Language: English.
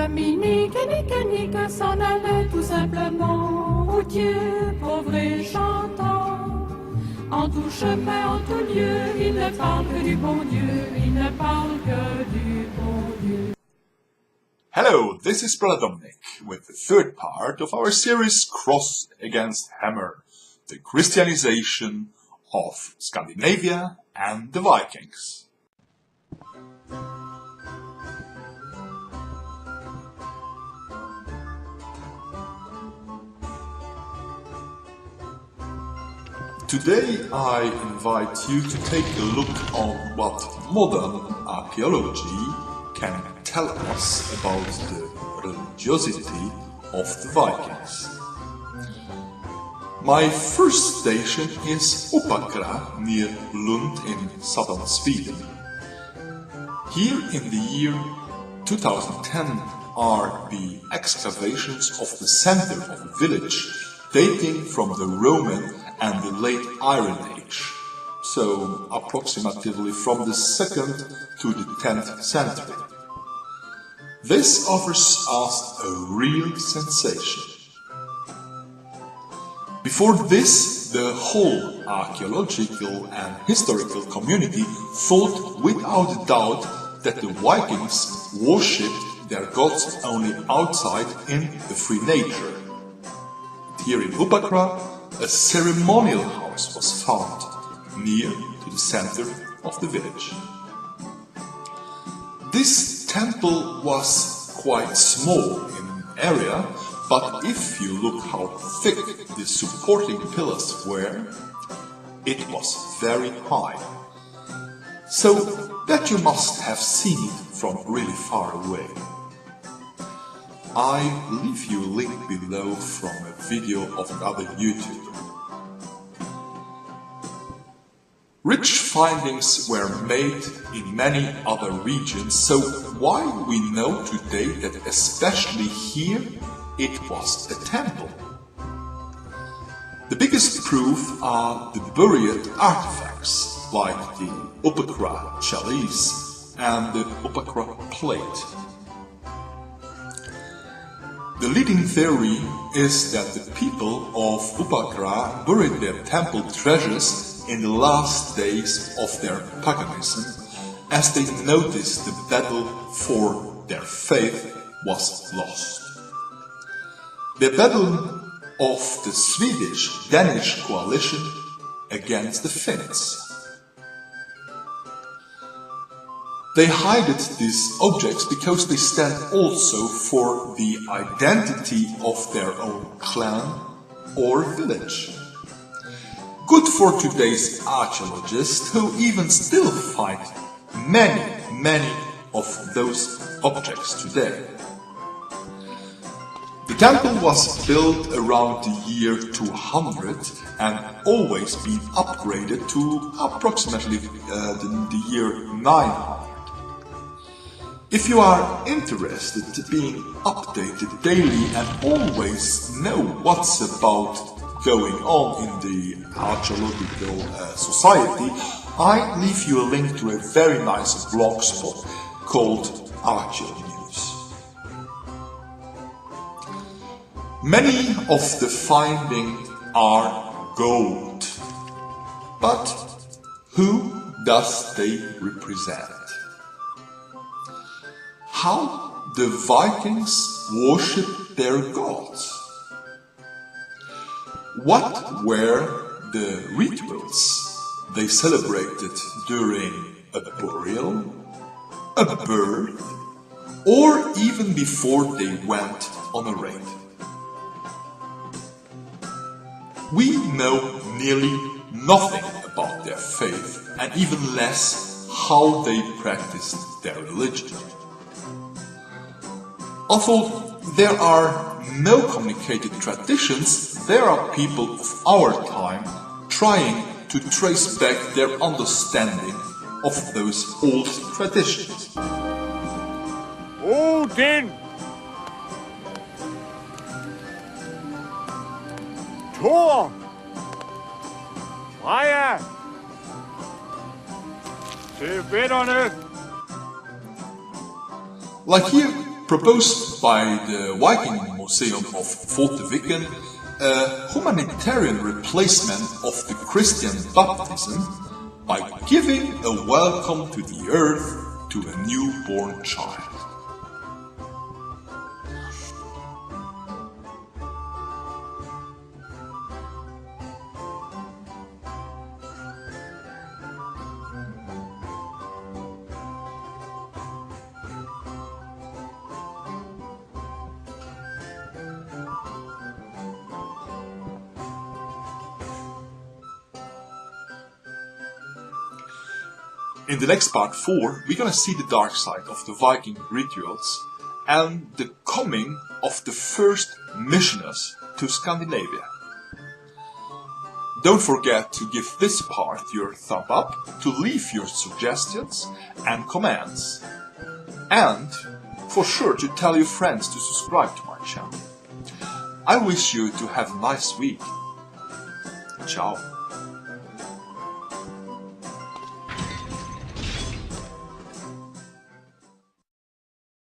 Dominique et Nique s'en allaient tout simplement au Dieu pauvre et chantant. En tout chemin, en tout lieu, il ne parle que du bon Dieu, il ne parle que du bon Dieu. Hello, this is Brother Dominic with the third part of our series Cross against Hammer, the Christianization of Scandinavia and the Vikings. Today I invite you to take a look on what modern archaeology can tell us about the religiosity of the Vikings. My first station is Uppåkra near Lund in southern Sweden. Here in the year 2010 are the excavations of the center of the village dating from the Roman and the late Iron Age, so approximately from the 2nd to the 10th century. This offers us a real sensation. Before this, the whole archaeological and historical community thought without a doubt that the Vikings worshipped their gods only outside in the free nature. Here in Uppakra, a ceremonial house was found near to the center of the village. This temple was quite small in area, but if you look how thick the supporting pillars were, it was very high. So that you must have seen it from really far away. I leave you a link below from a video of another YouTuber. Rich findings were made in many other regions, so why we know today that especially here it was a temple? The biggest proof are the buried artifacts like the Uppåkra chalice and the Uppåkra plate. The leading theory is that the people of Uppåkra buried their temple treasures in the last days of their paganism, as they noticed the battle for their faith was lost. The battle of the Swedish-Danish coalition against the Finns. They hide these objects because they stand also for the identity of their own clan or village. Good for today's archaeologists who even still find many of those objects today. The temple was built around the year 200 and always been upgraded to approximately the year 900. If you are interested in being updated daily and always know what's about going on in the archaeological society, I leave you a link to a very nice blog spot called Archeonews. Many of the findings are gold, but who does they represent? How the Vikings worshipped their gods? What were the rituals they celebrated during a burial, a birth, or even before they went on a raid? We know nearly nothing about their faith and even less how they practiced their religion. Although there are no communicated traditions, there are people of our time trying to trace back their understanding of those old traditions. Odin! Thor! Freja! Til vennerne! Like here proposed by the Viking Museum of Viken, a humanitarian replacement of the Christian baptism by giving a welcome to the earth to a newborn child. In the next part 4, we're gonna see the dark side of the Viking rituals and the coming of the first missionaries to Scandinavia. Don't forget to give this part your thumb up, to leave your suggestions and comments, and for sure to tell your friends to subscribe to my channel. I wish you to have a nice week. Ciao.